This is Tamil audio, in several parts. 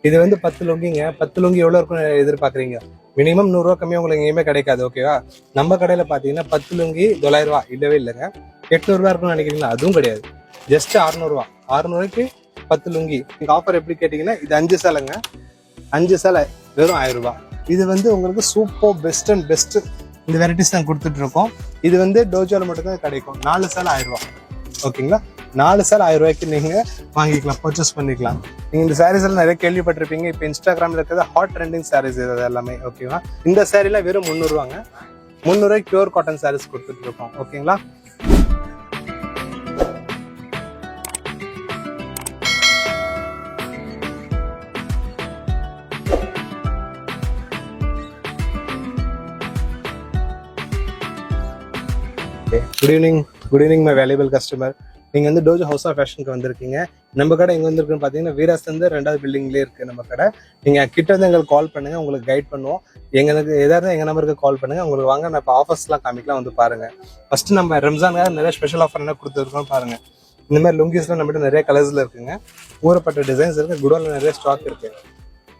இது வந்து 10 லுங்கிங்க. 10 லுங்கி எவ்வளவு இருக்கும்னு எதிர்பார்க்குறீங்க? மினிமம் 100 ரூபா கம்மியாக உங்களுக்கு எங்கேயுமே கிடைக்காது. ஓகேவா? நம்ம கடையில் பார்த்தீங்கன்னா 10 லுங்கி 900 ரூபா இல்லவே இல்லைங்க. 800 ரூபா இருக்கும்னு நினைக்கிறீங்களா? அதுவும் கிடையாது. ஜஸ்ட் 600 ரூபா. 600 ரூபாய்க்கு 10 லுங்கி. இந்த ஆஃபர் எப்படி கேட்டீங்கன்னா, இது 5 சேலைங்க. 5 சேலை வெறும் 1000 ரூபாய். இது வந்து உங்களுக்கு சூப்பர் பெஸ்ட் அண்ட் பெஸ்ட் இந்த வெரைட்டிஸ் தான் கொடுத்துட்டு இருக்கோம். இது வந்து டோஜோல மட்டும் தான் கிடைக்கும். 4 சேலை 1000 ரூபாய். ஓகேங்களா? 4 சேலை 1000 ரூபாய்க்கு நீங்க வாங்கிக்கலாம், பர்ச்சேஸ் பண்ணிக்கலாம். நீங்க இந்த சாரீஸ் எல்லாம் நிறைய கேள்விப்பட்டிருப்பீங்க. இப்போ இன்ஸ்டாகிராம்ல இருக்கிறது ஹாட் ட்ரெண்டிங் சாரீஸ் இது எல்லாமே. ஓகேவா? இந்த சாரீலாம் வெறும் 300 ரூபாங்க. 300 ரூபாய்க்கு பியூர் காட்டன் சாரீஸ் கொடுத்துட்டு இருக்கோம். ஓகேங்களா? Good evening my valuable customer. நீங்க வந்து டோஜோ ஹவுஸ் ஆஃப் ஃபேஷனுக்கு வந்திருக்கீங்க. நம்ம கடை எங்க வந்திருக்குன்னு பாத்தீங்கன்னா, வீராஸ் வந்து 2வது பில்டிங்லேயே இருக்கு நம்ம கடை. நீங்க கிட்ட வந்து எங்களுக்கு கால் பண்ணுங்க, உங்களுக்கு கைட் பண்ணுவோம். எங்களுக்கு எதாவது எங்க நம்பருக்கு கால் பண்ணுங்க. உங்களுக்கு வாங்க, நான் இப்போ ஆஃபர்ஸ்லாம் காமிக்கலாம், வந்து பாருங்க. ஃபர்ஸ்ட் நம்ம ரம்ஜானுக்காக நிறைய ஸ்பெஷல் ஆஃபர் என்ன கொடுத்துருக்கோம் பாருங்க. இந்த மாதிரி லுங்கிஸ்லாம் நம்மகிட்ட நிறைய கலர்ஸ்ல இருக்குங்க. ஊறப்பட்ட டிசைன்ஸ் இருக்கு. குடோன்ல நிறைய ஸ்டாக் இருக்கு.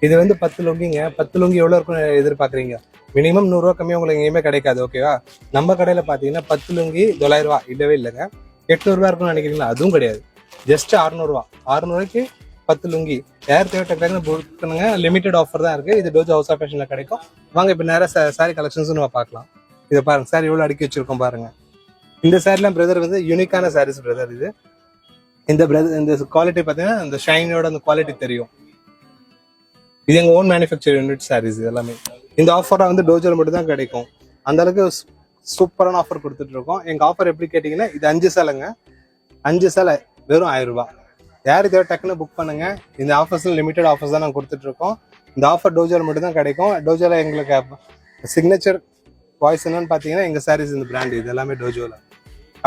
இது வந்து 10 லுங்கிங்க. 10 லுங்கி எவ்வளவு இருக்கும்னு எதிர்பார்க்குறீங்க? மினிமம் 100 ரூபா கம்மியாக உங்களுக்கு எங்கேயுமே கிடைக்காது. ஓகேவா? நம்ம கடையில் பார்த்தீங்கன்னா 10 லுங்கி 900 ரூபா இல்லவே இல்லைங்க. 800 ரூபா இருக்கும்னு நினைக்கிறீங்களா? அதுவும் கிடையாது. ஜஸ்ட் 600 ரூபா. 600 ரூபாய்க்கு 10 லுங்கி. யார் தேவையான புக் பண்ணுங்க. லிமிடெட் ஆஃபர் தான் இருக்கு. இது டோஜோ ஹவுஸ் ஆஃப் ஃபேஷன்ல கிடைக்கும். வாங்க இப்போ நேரம் சாரி கலெக்ஷன்ஸ் நம்ம பார்க்கலாம். இதை பாருங்க, சாரி எவ்வளோ அடுக்கி வச்சிருக்கோம் பாருங்க. இந்த சாரிலாம் பிரதர் வந்து யூனிக்கான சாரீஸ் பிரதர். இது இந்த குவாலிட்டி பார்த்தீங்கன்னா இந்த ஷைனோட அந்த குவாலிட்டி தெரியும். இது எங்க ஓன் மேனுஃபேக்சர் யூனிட் சாரீஸ் எல்லாமே. இந்த ஆஃபரை வந்து டோஜோல மட்டும் தான் கிடைக்கும். அந்த அளவுக்கு சூப்பரான ஆஃபர் கொடுத்துட்டு இருக்கோம். எங்க ஆஃபர் எப்படி கேட்டீங்கன்னா, இது 5 சேலைங்க. 5 சேலை வெறும் 1000 ரூபாய். யார் தேவை டக்குன்னு புக் பண்ணுங்க. இந்த ஆஃபர்ஸ்ல லிமிடெட் ஆஃபர்ஸ் தான் நாங்கள் கொடுத்துட்டு இருக்கோம். இந்த ஆஃபர் டோஜோல மட்டும் தான் கிடைக்கும். டோஜோல எங்களுக்கு சிக்னேச்சர் வாய்ஸ் என்னன்னு பாத்தீங்கன்னா, எங்க சாரீஸ் இந்த பிராண்ட் இது எல்லாமே டோஜோல.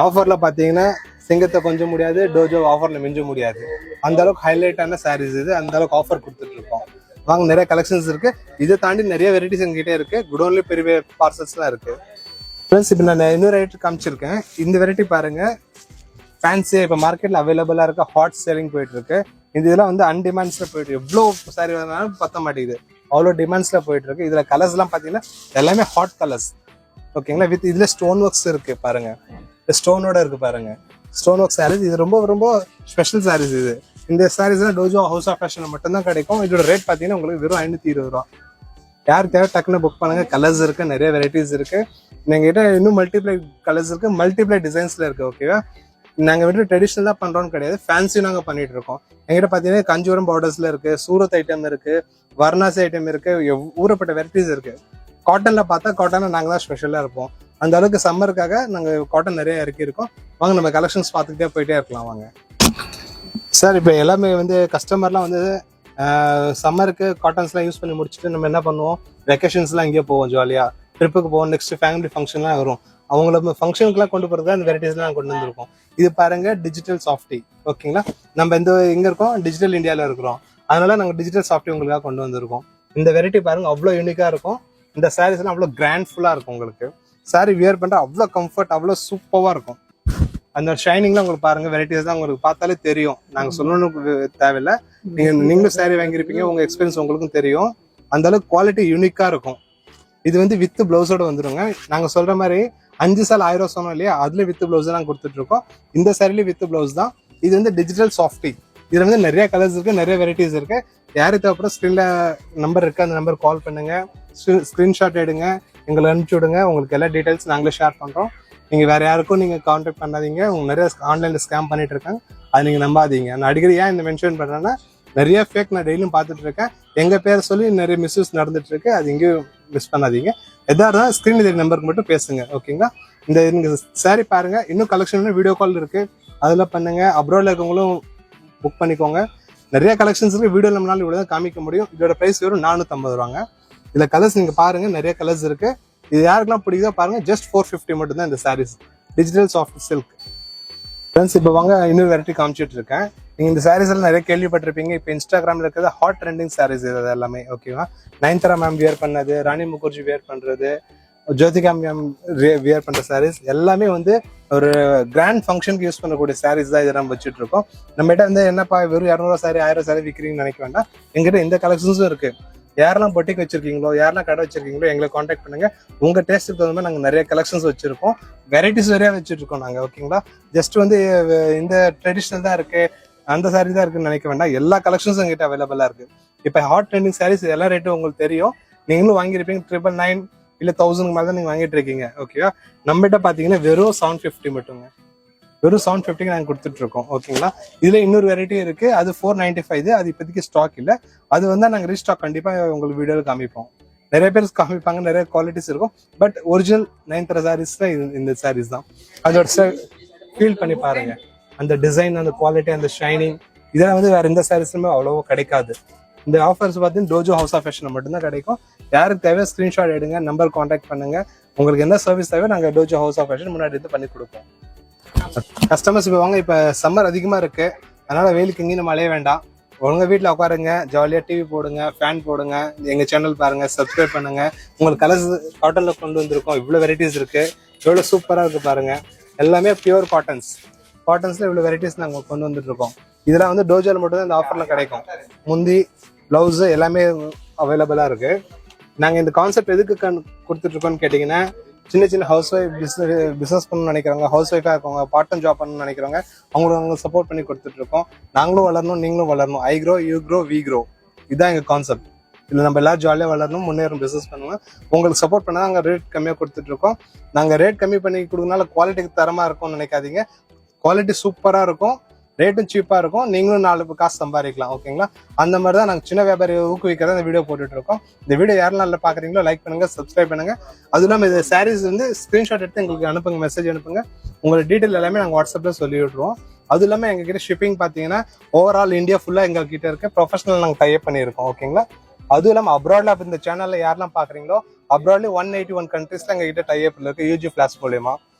ஆஃபர்ல பாத்தீங்கன்னா சிங்கத்தை கொஞ்சம் முடியாது, டோஜோ ஆஃபர்ல மிஞ்ச முடியாது. அந்த அளவுக்கு ஹைலைட்டான சாரீஸ் இது. அந்த அளவுக்கு ஆஃபர் கொடுத்துட்டு இருக்கோம். வாங்க, நிறைய கலெக்ஷன்ஸ் இருக்கு. இதை தாண்டி நிறைய வெரைட்டிஸ் எங்ககிட்ட இருக்கு. குடோன்லயே பெரிய பார்சல்ஸ்லாம் இருக்கு. ஃப்ரெண்ட்ஸ், இப்போ நான் இன்னொரு வெரைட்டி காமிச்சிருக்கேன். இந்த வெரைட்டி பாருங்க. ஃபேன்சி இப்போ மார்க்கெட்ல அவைலபிளா இருக்க ஹாட் சேலிங் போயிட்டு இருக்கு. இதெல்லாம் வந்து அன்டிமாண்ட்ஸ்ல போயிட்டு இருக்கு. எவ்வளோ சாரி வேணாலும் பத்த மாட்டேங்குது, அவ்வளோ டிமாண்ட்ஸ்ல போயிட்டு இருக்கு. இதுல கலர்ஸ் எல்லாம் பாத்தீங்கன்னா எல்லாமே ஹாட் கலர்ஸ். ஓகேங்களா? வித் இதுல ஸ்டோன் ஒர்க்ஸ் இருக்கு பாருங்க. ஸ்டோனோட இருக்கு பாருங்க. Stone work sarees. இது ரொம்ப ரொம்ப ஸ்பெஷல் சாரீஸ் இது. இந்த சாரீஸ்லாம் டோஜோ ஹவுஸ் ஆஃப் ஃபேஷன்ல மட்டும் தான் கிடைக்கும். இதோட ரேட் பாத்தீங்கன்னா உங்களுக்கு வெறும் 520 ரூபா. யார் தேவை டக்குன்னு புக் பண்ணுங்க. கலர்ஸ் இருக்கு, நிறைய வெரைட்டிஸ் இருக்கு. எங்க கிட்ட இன்னும் மல்டிப்ளை கலர்ஸ் இருக்கு, மல்டிப்ளை டிசைன்ஸ்ல இருக்கு. ஓகேவா? நாங்க வந்து ட்ரெடிஷனலா பண்றோம்னு கிடையாது, ஃபேன்சியும் நாங்க பண்ணிட்டு இருக்கோம். எங்கிட்ட பாத்தீங்கன்னா கஞ்சிபுரம் பார்டர்ஸ்ல இருக்கு, சூரத் ஐட்டம் இருக்கு, வர்ணாசி ஐட்டம் இருக்கு, ஊறப்பட்ட வெரைட்டிஸ் இருக்கு. காட்டன்ல பார்த்தா காட்டன்ல நாங்க தான் ஸ்பெஷலா இருப்போம். அந்த அளவுக்கு சம்மருக்காக நாங்க காட்டன் நிறைய இறக்கி இருக்கோம். வாங்க, நம்ம கலெக்ஷன்ஸ் பார்த்துக்கிட்டே போயிட்டே இருக்கலாம். வாங்க சார். இப்போ எல்லாமே வந்து கஸ்டமர்லாம் வந்து சம்மருக்கு காட்டன்ஸ்லாம் யூஸ் பண்ணி முடிச்சுட்டு நம்ம என்ன பண்ணுவோம், வெக்கேஷன்ஸ்லாம் எங்கேயோ போவோம், ஜாலியாக ட்ரிப்புக்கு போவோம். நெக்ஸ்ட் ஃபேமிலி ஃபங்க்ஷன்லாம் வரும். அவங்கள ஃபங்க்ஷனுக்குலாம் கொண்டு போகிறது அந்த வெரைட்டிஸ்லாம் கொண்டு வந்திருக்கோம். இது பாருங்க, டிஜிட்டல் சாஃப்டி. ஓகேங்களா? நம்ம எங்க இருக்கோம், டிஜிட்டல் இந்தியாவில் இருக்கிறோம். அதனால நாங்கள் டிஜிட்டல் சாஃப்டி உங்களுக்காக கொண்டு வந்திருக்கோம். இந்த வெரைட்டி பாருங்க, அவ்வளோ யூனிக்காக இருக்கும். இந்த சாரீஸ்லாம் அவ்வளோ கிராண்ட்ஃபுல்லாக இருக்கும். உங்களுக்கு சாரி வியர் பண்ணுற அவ்வளோ கம்ஃபர்ட், அவ்வளோ சூப்பராக இருக்கும். அந்த ஷைனிங்லாம் உங்களுக்கு பாருங்க, வெரைட்டிஸ் தான் உங்களுக்கு பார்த்தாலே தெரியும். நாங்க சொல்லணும் தேவையில்லை. நீங்களும் சாரி வாங்கியிருப்பீங்க, உங்க எக்ஸ்பீரியன்ஸ் உங்களுக்கும் தெரியும். அந்த அளவுக்கு குவாலிட்டி யூனிக்கா இருக்கும். இது வந்து வித் பிளவுஸோட வந்துருங்க. நாங்க சொல்ற மாதிரி 5 சால் 1000 சொன்னோம் இல்லையா, அதுல வித் பிளவுஸ் தான் கொடுத்துட்டு இருக்கோம். இந்த சாரில வித் பிளவுஸ் தான். இது வந்து டிஜிட்டல் சாஃப்டி. இதுல வந்து நிறைய கலர்ஸ் இருக்கு, நிறைய வெரைட்டிஸ் இருக்கு. யாரு தேவைப்படும் ஸ்கிரீன்ல நம்பர் இருக்கு, அந்த நம்பர் கால் பண்ணுங்க, ஸ்கிரீன்ஷாட் எடுங்க, எங்களை அனுப்பிச்சு விடுங்க. உங்களுக்கு எல்லா டீடைல்ஸ் நாங்களே ஷேர் பண்றோம். நீங்க வேற யாருக்கும் நீங்க கான்டாக்ட் பண்ணாதீங்க. உங்க நிறைய ஆன்லைன்ல ஸ்கேம் பண்ணிட்டு இருக்காங்க, அதை நீங்க நம்பாதீங்க. நான் அடிக்கடி ஏன் இந்த மென்ஷன் பண்றேன்னா, நிறைய ஃபேக் நான் டெய்லியும் பார்த்துட்டு இருக்கேன். எங்க பேரை சொல்லி நிறைய மிஸ்யூஸ் நடந்துட்டு இருக்கு. அது எங்கேயும் மிஸ் பண்ணாதீங்க. எதாவது ஸ்கிரீன்ல தெரிய நம்பருக்கு மட்டும் பேசுங்க. ஓகேங்களா? இந்த நீங்க சாரி பாருங்க. இன்னும் கலெக்ஷன் வீடியோ கால் இருக்கு, அதுல பண்ணுங்க. அப்ராட்ல இருக்கவங்களும் புக் பண்ணிக்கோங்க. நிறைய கலெக்ஷன்ஸ் இருக்கு. வீடியோ நம்மளால இவ்வளவுதான் காமிக்க முடியும். இதோட பிரைஸ் வெறும் 450 ரூபாங்க. இதுல கலர்ஸ் நீங்க பாருங்க, நிறைய கலர்ஸ் இருக்கு. இது யாருக்கெல்லாம் பிடிக்குதோ பாருங்க. ஜஸ்ட் 450 மட்டும் தான் இந்த sarees. Digital soft silk. Friends, இப்போ வாங்க இன்னொரு வெரைட்டி காமிச்சிட்டு இருக்கேன். நீங்க இந்த சாரீஸ் எல்லாம் நிறைய கேள்விப்பட்டிருப்பீங்க. இப்போ இன்ஸ்டாகிராம்ல இருக்கிறது ஹாட் ட்ரெண்டிங் சாரீஸ் இது எல்லாமே. ஓகேவா? நயன்தாரா மேம் வியர் பண்ணது, ராணி முகர்ஜி வியர் பண்றது, ஜோதிகா மேம் வியர் பண்ற சாரீஸ் எல்லாமே வந்து ஒரு கிராண்ட் ஃபங்க்ஷனுக்கு யூஸ் பண்ணக்கூடிய சாரீஸ் தான் இதை நம்ம வச்சுட்டு இருக்கோம். நம்ம கிட்ட வந்து என்னப்பா வெறும் 200 சாரி 1000 சாரி விற்கிறீங்கன்னு நினைக்க வேண்டாம். எங்கிட்ட இந்த கலெக்ஷன்ஸும் இருக்கு. யாரெல்லாம் பொட்டிக் வச்சிருக்கீங்களோ, யாரெல்லாம் கடை வச்சிருக்கீங்களோ எங்களை காண்டாக்ட் பண்ணுங்க. உங்க டேஸ்ட்டுக்கு தகுந்த மாதிரி நாங்கள் நிறைய கலெக்ஷன்ஸ் வச்சிருக்கோம். வெரைட்டிஸ் நிறையா வச்சுட்டு இருக்கோம் நாங்கள். ஓகேங்களா, ஜஸ்ட் வந்து இந்த ட்ரெடிஷ்னல் தான் இருக்கு, அந்த சாரி தான் இருக்குன்னு நினைக்க வேண்டாம். எல்லா கலெக்ஷன்ஸும் எங்கிட்ட அவைலபிளா இருக்கு. இப்போ ஹாட் ட்ரெண்டிங் சாரீஸ் எல்லா ரேட்டும் உங்களுக்கு தெரியும். நீங்களும் வாங்கியிருப்பீங்க. 999 இல்ல 1000 மேல தான் நீங்க வாங்கிட்டு இருக்கீங்க. ஓகேவா, நம்மகிட்ட பாத்தீங்கன்னா வெறும் 750 மட்டுங்க. வெறும் 750 நாங்க கொடுத்துட்டு இருக்கோம். ஓகேங்களா, இதுல இன்னொரு வெரைட்டி இருக்கு, அது 495. அது இப்போதைக்கு ஸ்டாக் இல்ல. அது வந்து நாங்க ரீஸ்டாக் கண்டிப்பா உங்களுக்கு வீடியோல காமிப்போம். நிறைய பேர் காமிப்பாங்க, நிறைய குவாலிட்டிஸ் இருக்கும். பட் ஒரிஜினல் 9 சாரீஸ் தான் இந்த சாரீஸ் தான். அதோட ஃபீல் பண்ணி பாருங்க. அந்த டிசைன், அந்த குவாலிட்டி, அந்த ஷைனிங், இதெல்லாம் வந்து வேற எந்த சாரீஸ்லுமே அவ்வளவா கிடைக்காது. இந்த ஆஃபர்ஸ் பார்த்தீங்கன்னா டோஜோ ஹவுஸ் ஆஃப் ஃபேஷன் மட்டும்தான் கிடைக்கும். யாருக்கு தேவை ஸ்கிரீன்ஷாட் எடுங்க, நம்பர் காண்டாக்ட் பண்ணுங்க. உங்களுக்கு என்ன சர்வீஸ் தேவை நாங்கள் டோஜோ ஹவுஸ் ஆஃப் ஃபேஷன் முன்னாடி எடுத்து பண்ணி கொடுப்போம். கஸ்டமர்ஸ் இப்போ வாங்க, இப்போ சம்மர் அதிகமாக இருக்கு, அதனால வெயிலுக்கு எங்கேயும் நம்ம அலைய வேண்டாம். உங்க வீட்டில் உட்காருங்க, ஜாலியாக டிவி போடுங்க, ஃபேன் போடுங்க, எங்கள் சேனல் பாருங்க, சப்ஸ்கிரைப் பண்ணுங்க. உங்களுக்கு கலர்ஸ் காட்டனில் கொண்டு வந்திருக்கோம். இவ்வளோ வெரைட்டிஸ் இருக்கு, எவ்வளோ சூப்பராக இருக்கு பாருங்க. எல்லாமே பியூர் காட்டன்ஸ்ல இவ்வளோ வெரைட்டிஸ் நாங்கள் கொண்டு வந்துட்டு இருக்கோம். இதெல்லாம் வந்து டோஜோல மட்டும் தான் இந்த ஆஃபர்ல கிடைக்கும். முந்தி, பிளவுஸ் எல்லாமே அவைலபிளா இருக்கு. நாங்க இந்த கான்செப்ட் எதுக்கு கொடுத்துட்டு இருக்கோம்னு கேட்டீங்கன்னா, சின்ன சின்ன ஹவுஸ் ஒய்ஃப் பிசினஸ் பண்ணணும்னு நினைக்கிறவங்க, ஹவுஸ் ஒய்ஃபா இருக்கவங்க, பார்ட் டைம் ஜாப் பண்ணணும்னு நினைக்கிறவங்க, அவங்களுக்கு சப்போர்ட் பண்ணி கொடுத்துட்டு இருக்கோம். நாங்களும் வளரணும், நீங்களும் வளரணும். I grow, you grow, we grow. இதுதான் எங்க கான்செப்ட். இல்லை நம்ம எல்லாரும் ஜாலியாக வளரணும், முன்னேறும், பிசினஸ் பண்ணுவோம். உங்களுக்கு சப்போர்ட் பண்ணா நாங்கள் ரேட் கம்மியாக கொடுத்துட்டு இருக்கோம். நாங்கள் ரேட் கம்மி பண்ணி கொடுக்கறதுனால குவாலிட்டிக்கு தரமா இருக்கும்னு நினைக்காதீங்க. குவாலிட்டி சூப்பரா இருக்கும், ரேட்டும் சீப்பா இருக்கும், நீங்களும் 4 காசு சம்பாதிக்கலாம். ஓகேங்களா, அந்த மாதிரி தான் நாங்கள் சின்ன வியாபாரி ஊக்குவிக்கிறத இந்த வீடியோ போட்டுட்டு இருக்கோம். இந்த வீடியோ யாரெல்லாம் நல்லா பாக்குறீங்களோ லைக் பண்ணுங்க, சப்ஸ்கிரைப் பண்ணுங்க. அதுவும் இல்லாமல் இந்த சாரீஸ் வந்து ஸ்கிரீன்ஷாட் எடுத்து எங்களுக்கு அனுப்புங்க, மெசேஜ் அனுப்புங்க. உங்களோட டீட்டெயில் எல்லாமே நாங்கள் வாட்ஸ்அப்ல சொல்லி விட்டுருவோம். அதுவும் இல்லாமல் எங்ககிட்ட ஷிப்பிங் பார்த்தீங்கன்னா ஓவரால் இந்தியா ஃபுல்லாக எங்ககிட்ட இருக்க ப்ரொஃபஷனல் நாங்கள் டைப் பண்ணியிருக்கோம். ஓகேங்களா, அதுவும் இல்லாமல் அப்ராட்ல இந்த சேனல்ல யாரெல்லாம் பாக்குறீங்களோ அப்ராட்ல 181 கண்ட்ரீஸ்ல எங்ககிட்ட டைப் இருக்கு யூஜி ஃபிளாஷ் மூலியமா.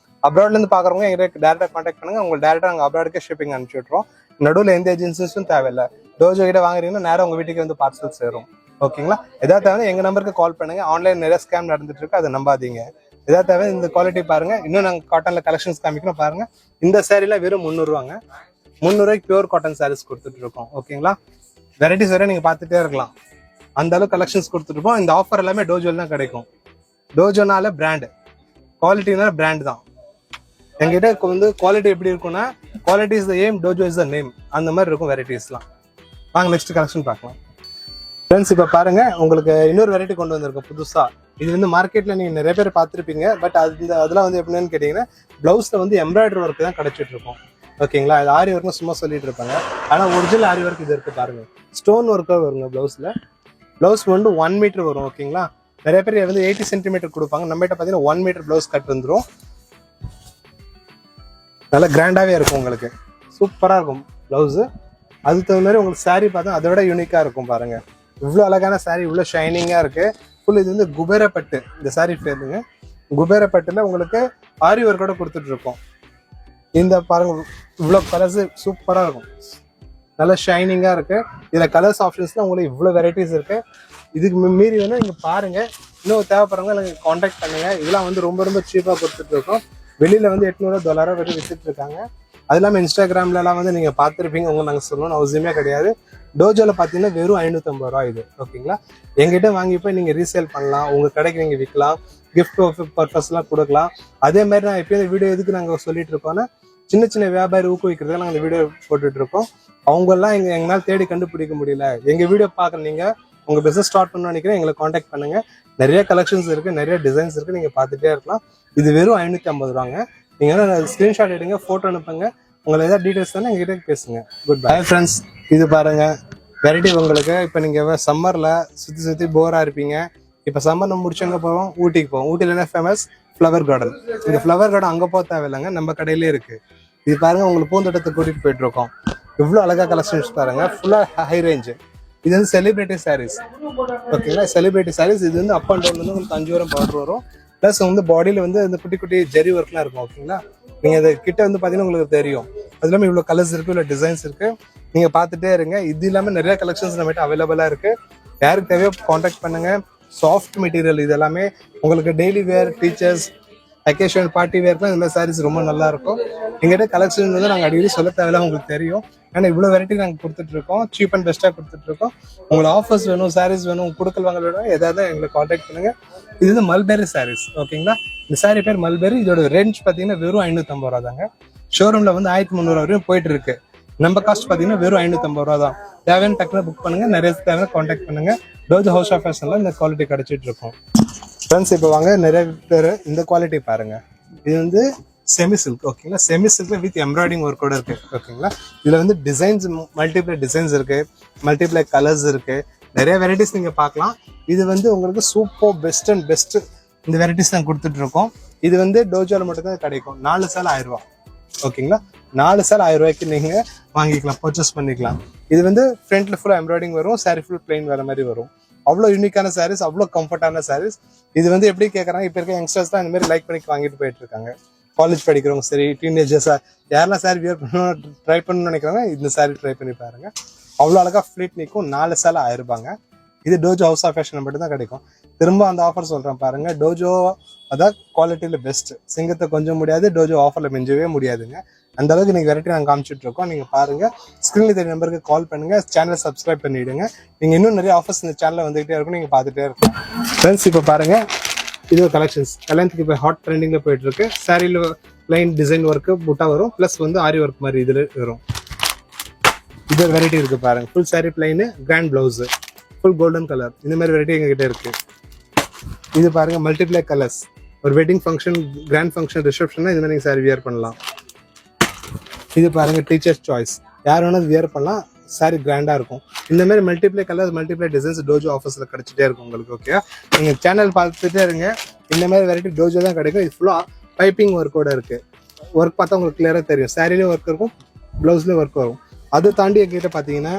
அப்ராட்ல இருந்து பாக்குறவங்க எங்களுக்கு டேரக்டா கான்டாக்ட் பண்ணுங்க, உங்களுக்கு டேரக்டா நாங்கள் அப்ராடுக்கே ஷிப்பிங் அனுப்பிச்சு விட்டுறோம். நடுவில் எந்த ஏஜென்சிஸும் தேவையில்லை. டோஜோ கிட்ட வாங்குறீங்கன்னா நேரம் உங்க வீட்டுக்கு வந்து பார்சல் சேரும். ஓகேங்களா, ஏதாவது தேவை எங்க நம்பருக்கு கால் பண்ணுங்க. ஆன்லைன் நிறைய ஸ்கேம் நடந்துட்டு இருக்கு, அதை நம்பாதீங்க. ஏதாவது தேவை இந்த குவாலிட்டி பாருங்க. இன்னும் நாங்கள் காட்டன்ல கலெக்ஷன்ஸ் காமிக்கணும் பாருங்க. இந்த சாரீல வெறும் 300 ரூபாங்க. 300 ரூபாய்க்கு பியூர் காட்டன் சாரீஸ் கொடுத்துட்டு இருக்கோம். ஓகேங்களா, வெரைட்டிஸ் வரை நீங்க பார்த்துட்டே இருக்கலாம். அந்த அளவுக்கு கலெக்ஷன்ஸ் கொடுத்துட்டு இருப்போம். இந்த ஆஃபர் எல்லாமே டோஜோல தான் கிடைக்கும். டோஜோனால பிராண்ட், குவாலிட்டினால பிராண்ட் தான். எங்கிட்ட வந்து குவாலிட்டி எப்படி இருக்கும்னா, quality is the aim, Tojo is the name, அந்த மாதிரி இருக்கும் வெரைட்டிஸ்லாம். வாங்க நெக்ஸ்ட் கலெக்ஷன் பார்க்கலாம். ஃப்ரெண்ட்ஸ், இப்போ பாருங்க, உங்களுக்கு இன்னொரு வெரைட்டி கொண்டு வந்திருக்கோம் புதுசா. இது வந்து மார்க்கெட்ல நீங்க நிறைய பேர் பார்த்துருப்பீங்க. பட் அதெல்லாம் வந்து எப்படின்னு கேட்டீங்கன்னா, பிளவுஸ்ல வந்து எம்ப்ராய்டரி ஒர்க் தான் கிடைச்சிட்டு இருக்கும். ஓகேங்களா, அது ஆரி ஒர்க்னு சும்மா சொல்லிட்டு இருப்பாங்க. ஆனா ஒரிஜினல் ஆரி ஒர்க் இது இருக்கு பாருங்க. ஸ்டோன் ஒர்க்காக வருங்க பிளவுஸ்ல. பிளவுஸ் வந்து 1 மீட்டர் வரும். ஓகேங்களா, நிறைய பேர் வந்து 80 சென்டிமீட்டர் கொடுப்பாங்க. நம்ம கிட்ட பாத்தீங்கன்னா 1 மீட்டர் பிளவுஸ் கட் வந்துடும். நல்லா கிராண்டாவே இருக்கும், உங்களுக்கு சூப்பரா இருக்கும் பிளவுஸ். அதுக்கு தகுந்த மாதிரி உங்களுக்கு சாரீ பார்த்தா அதை விட யூனிக்கா இருக்கும் பாருங்க. இவ்வளோ அழகான சாரீ, இவ்வளோ ஷைனிங்கா இருக்கு. ஃபுல் இது வந்து குபேரப்பட்டு. இந்த சாரீ பேருங்க குபேரப்பட்டுல உங்களுக்கு ஆரி ஒர்க்கோட கொடுத்துட்டு இருக்கோம். இந்த பாருங்க, இவ்வளோ கலர்ஸ் சூப்பரா இருக்கும், நல்லா ஷைனிங்கா இருக்கு. இதுல கலர்ஸ் ஆப்ஷன்ஸ்ல உங்களுக்கு இவ்வளோ வெரைட்டிஸ் இருக்கு. இதுக்கு மீறி வேணும் நீங்க பாருங்க. இன்னும் தேவைப்படுறவங்க எனக்கு கான்டாக்ட் பண்ணுங்க. இதெல்லாம் வந்து ரொம்ப ரொம்ப சீப்பா கொடுத்துட்டு இருக்கோம். வெளியில வந்து $800 வரை வித்துட்டு இருக்காங்க. அது இல்லாமல் இன்ஸ்டாகிராம்ல எல்லாம் வந்து நீங்க பார்த்துருப்பீங்க. உங்க நாங்கள் சொல்லணும்னு அவசியமே கிடையாது. டோஜோல பாத்தீங்கன்னா வெறும் 550 ரூபா இது. ஓகேங்களா, எங்கிட்ட வாங்கி போய் நீங்க ரீசேல் பண்ணலாம், உங்க கடைக்கு நீங்க விற்கலாம், கிஃப்ட் பர்பஸ் எல்லாம் கொடுக்கலாம். அதே மாதிரி நான் எப்பயும் வீடியோ எதுக்கு நாங்க சொல்லிட்டு இருக்கோம்னா, சின்ன சின்ன வியாபாரி ஊக்குவிக்கிறதுக்கு நாங்கள் இந்த வீடியோ போட்டுட்டு இருக்கோம். அவங்க எல்லாம் எங்களால தேடி கண்டுபிடிக்க முடியல. எங்க வீடியோ பார்க்குற நீங்க உங்க பிசினஸ் ஸ்டார்ட் பண்ணணும்னு நினைக்கிறேன், எங்களை காண்டாக்ட் பண்ணுங்க. நிறைய கலெக்ஷன்ஸ் இருக்கு, நிறைய டிசைன்ஸ் இருக்கு, நீங்க பார்த்துட்டே இருக்கலாம். இது வெறும் 550 ரூபாங்க. நீங்க ஸ்கிரீன்ஷாட் எடுங்க, போட்டோ அனுப்புங்க. உங்களுக்கு ஏதாவது டீடைல்ஸ் தானே எங்ககிட்ட பேசுங்க. Good bye friends. இது பாருங்க வெரைட்டி உங்களுக்கு. இப்போ நீங்க சம்மர்ல சுத்தி போரா இருப்பீங்க. இப்போ சம்மர் நம்ம முடிச்சவங்க போவோம், ஊட்டிக்கு போவோம். ஊட்டில என்ன ஃபேமஸ்? Flower garden. இந்த ஃப்ளவர் கார்டன் அங்கே போக தேவையில்லைங்க, நம்ம கடையிலே இருக்கு. இது பாருங்க, உங்களுக்கு பூந்தோட்டத்தை கூட்டிட்டு போயிட்டு இருக்கோம். இவ்வளோ அழகா கலெக்ஷன்ஸ் பாருங்க, ஃபுல்லா ஹை ரேஞ்ச். இது வந்து செலிபிரிட்டி சாரீஸ். ஓகேங்களா, செலிபிரிட்டி சாரீஸ். இது வந்து அப் அண்ட் டவுன் வந்து உங்களுக்கு 5 வரும் பவுடர் வரும். பிளஸ் வந்து பாடியில வந்து இந்த குட்டி குட்டி ஜெரி ஒர்க்லாம் இருக்கும். ஓகேங்களா, நீங்க அதை கிட்ட வந்து பாத்தீங்கன்னா உங்களுக்கு தெரியும். அது இல்லாமல் இவ்வளோ கலர்ஸ் இருக்கு, இவ்வளோ டிசைன்ஸ் இருக்கு, நீங்க பார்த்துட்டே இருங்க. இது இல்லாமல் நிறைய கலெக்ஷன்ஸ் நம்மகிட்ட அவைலபிளா இருக்கு. யாருக்கு தேவையோ கான்டாக்ட் பண்ணுங்க. சாஃப்ட் மெட்டீரியல் இது எல்லாமே உங்களுக்கு daily wear, teachers, occasional party வேர்க்குலாம் இந்த மாதிரி சாரீஸ் ரொம்ப நல்லா இருக்கும். எங்கிட்ட கலெக்ஷன் வந்து நாங்கள் அடிக்கடி சொல்ல தேவையில்ல, உங்களுக்கு தெரியும். ஏன்னா இவ்வளோ வெரைட்டி நாங்கள் கொடுத்துட்டு இருக்கோம், சீப் அண்ட் பெஸ்ட்டாக கொடுத்துட்டு இருக்கோம். உங்களுக்கு ஆஃபர்ஸ் வேணும், சாரீஸ் வேணும், கொடுக்கல் வாங்கல் வேணும், ஏதாவது எங்களுக்கு காண்டாக்ட் பண்ணுங்க. இது வந்து மல்பெரி சாரீஸ், ஓகேங்களா? இந்த சாரீ பேர் மல்பெரி. இதோட ரேஞ்ச் பார்த்தீங்கன்னா வெறும் 550 ரூபா தாங்க. ஷோரூம்ல வந்து 1300 வரையும் போயிட்டு இருக்கு. நம்ம காஸ்ட் பார்த்தீங்கன்னா வெறும் 550 ரூபா தான். தேவையான டக்குனு புக் பண்ணுங்க, நிறைய தேவை காண்டாக்ட் பண்ணுங்க. டோஜோ ஹவுஸ் ஆஃப் ஃபேஷன்ல இந்த குவாலிட்டி கிடைச்சிட்டு இருக்கும். ஃப்ரெண்ட்ஸ் இப்போ வாங்க, நிறைய பேர் இந்த குவாலிட்டி பாருங்க. இது வந்து செமி சில்க், ஓகேங்களா? செமி சில்க்ல வித் எம்ப்ராய்டிங் ஒர்க்கோட இருக்கு, ஓகேங்களா? இதுல வந்து டிசைன்ஸ், மல்டிப்ளை டிசைன்ஸ் இருக்கு, மல்டிப்ளை கலர்ஸ் இருக்கு, நிறைய வெரைட்டிஸ் நீங்க பார்க்கலாம். இது வந்து உங்களுக்கு சூப்பர் பெஸ்ட் அண்ட் பெஸ்ட் இந்த வெரைட்டிஸ் தான் கொடுத்துட்டு இருக்கோம். இது வந்து டோஜோல மட்டும் தான் கிடைக்கும். 4 சேலை 1000 ரூபா, ஓகேங்களா? 4 சேலை 1000 ரூபாய்க்கு நீங்க வாங்கிக்கலாம், பர்ச்சேஸ் பண்ணிக்கலாம். இது வந்து ஃப்ரண்ட்ல ஃபுல்லா எம்ப்ராய்டிங் வரும், சாரி ஃபுல் பிளைன் வர மாதிரி வரும். அவ்வளோ யூனிக்கான சாரீஸ், அவ்வளோ கம்ஃபர்டான சாரீஸ். இது வந்து எப்படி கேட்கறாங்க, இப்போ இருக்க யங்ஸ்டர்ஸ் தான் இந்த மாதிரி லைக் பண்ணி வாங்கிட்டு போயிட்டு இருக்காங்க. காலேஜ் படிக்கிறவங்க சரி, டீனேஜர்ஸா யாரெல்லாம் சாரி வியர் பண்ணணும் ட்ரை பண்ணணும்னு நினைக்கிறாங்க, இந்த சாரி ட்ரை பண்ணி பாருங்க. அவ்வளோ அழகா ஃபிளிட் நிற்கும். 4 சேலை 1000 ரூபாங்க. இது டோஜோ ஹவுஸ் ஆஃப் ஃபேஷன் மட்டும் தான் கிடைக்கும். திரும்ப அந்த ஆஃபர் சொல்றேன் பாருங்க. டோஜோ அதான் குவாலிட்டியில பெஸ்ட். சிங்கத்தை கொஞ்சம் முடியாது, டோஜோ ஆஃபர்ல மிஞ்சவே முடியாதுங்க. அந்த அளவுக்கு நீங்க வெரைட்டி நாங்கள் காமிச்சிட்டு இருக்கோம். நீங்க பாருங்க, ஸ்கிரீன்ல தெரிய நம்பருக்கு கால் பண்ணுங்க, சேனலை சப்ஸ்கிரைப் பண்ணிடுங்க. நீங்க இன்னும் நிறைய ஆஃபர்ஸ் இந்த சேனல்ல வந்துகிட்டே இருக்கும், நீங்க பார்த்துட்டே இருக்கலாம். ஃப்ரெண்ட்ஸ் இப்போ பாருங்க, இது ஒரு கலெக்ஷன்ஸ். கல்யாணத்துக்கு இப்போ ஹாட் ட்ரெண்டிங்ல போயிட்டு இருக்கு. சாரியில பிளைன் டிசைன் ஒர்க்கு புட்டா வரும், பிளஸ் வந்து ஆரி ஒர்க் மாதிரி இதுல வரும். இது ஒரு வெரைட்டி இருக்கு பாருங்க. Full sari plain, grand blouse, full golden colour. இந்த மாதிரி வெரைட்டி எங்ககிட்ட இருக்கு. இது பாருங்க, மல்டிப்ளை கலர்ஸ். ஒரு wedding function, grand function, reception இந்த மாதிரி நீங்க சாரி வியர் பண்ணலாம். இது பாருங்க, டீச்சர்ஸ் சாய்ஸ். யார் வேணாலும் வியர் பண்ணலாம், சாரி கிராண்டா இருக்கும். இந்த மாதிரி மல்டிப்ளை கலர்ஸ், மல்டிப்ளை டிசைன்ஸ் டோஜோ ஆஃபர்ஸ்ல கிடைச்சிட்டே இருக்கும் உங்களுக்கு. ஓகே, நீங்க சேனல் பார்த்துட்டே இருங்க. இந்த மாதிரி வெரைட்டி டோஜோ தான் கிடைக்கும். இது ஃபுல்லா பைப்பிங் ஒர்க்கோட இருக்கு. ஒர்க் பார்த்தா உங்களுக்கு கிளியரா தெரியும். சாரிலேயும் ஒர்க் இருக்கும், பிளவுஸ்லயும் ஒர்க் வரும். அதை தாண்டி எங்கிட்ட பாத்தீங்கன்னா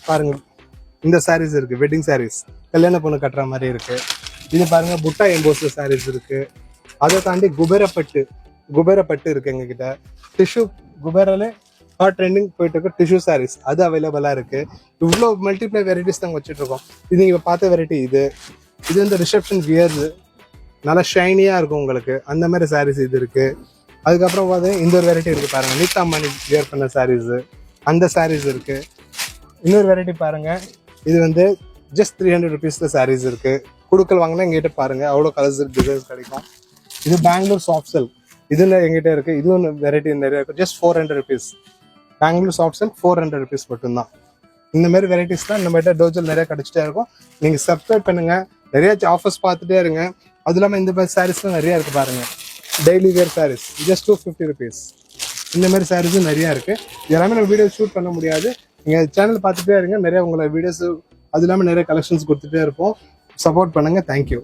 பாருங்க, இந்த சாரீஸ் இருக்கு, வெட்டிங் சாரீஸ், கல்யாண பொண்ணு கட்டுற மாதிரி இருக்கு. இது பாருங்க, புட்டா எம்போஸ்ல சாரீஸ் இருக்கு. அதை தாண்டி குபேரப்பட்டு இருக்கு எங்ககிட்ட. டிஷ்யூ குபேரால ஹாட் ட்ரெண்டிங் போயிட்டு இருக்கு. டிஷ்யூ சாரீஸ் அது அவைலபிளா இருக்கு. இவ்வளோ மல்டிப்ளை வெரைட்டிஸ் நாங்கள் வச்சுட்டு இருக்கோம். இது நீங்க பார்த்த வெரைட்டி. இது வந்து ரிசப்ஷன் வியர்ஸ், நல்லா ஷைனியா இருக்கும் உங்களுக்கு. அந்த மாதிரி சாரீஸ் இது இருக்கு. அதுக்கப்புறம் பார்த்தீங்கன்னா இந்த ஒரு வெரைட்டி இருக்கு பாருங்க, நீதா அம்பானி வியர் பண்ண சாரீஸ், அந்த சாரீஸ் இருக்கு. இன்னொரு வெரைட்டி பாருங்க, இது வந்து ஜஸ்ட் 300 ருபீஸ்ல சாரீஸ் இருக்கு. குடுக்கல் வாங்கினா எங்கிட்ட பாருங்க, அவ்வளோ கலர்ஸ் டிசைன்ஸ் கிடைக்கும். இது பெங்களூர் சாஃப்ட் சில்க், இதுல எங்கிட்ட இருக்கு. இதுவும் வெரைட்டி நிறைய இருக்கு. Just 400 rupees. Bangalore soft silk 400 rupees மட்டும்தான். இந்த மாதிரி வெரைட்டிஸ் தான் நம்ம கிட்ட டோஜோல் நிறைய கிடைச்சிட்டே இருக்கும். நீங்க சப்ஸ்கிரைப் பண்ணுங்க, நிறைய ஆஃபர்ஸ் பார்த்துட்டே இருங்க. அது இல்லாமல் இந்த மாதிரி சாரீஸ்லாம் நிறைய இருக்கு பாருங்க. Daily wear sarees just 250 rupees. இந்த மாதிரி சாரீஸும் நிறைய இருக்கு. எல்லாமே நம்ம வீடியோ ஷூட் பண்ண முடியாது. நீங்க சேனல் பார்த்துட்டே இருங்க, நிறைய உங்களை வீடியோஸ் அது இல்லாமல் நிறைய கலெக்ஷன்ஸ் கொடுத்துட்டே இருப்போம். சப்போர்ட் பண்ணுங்க. தேங்க்யூ.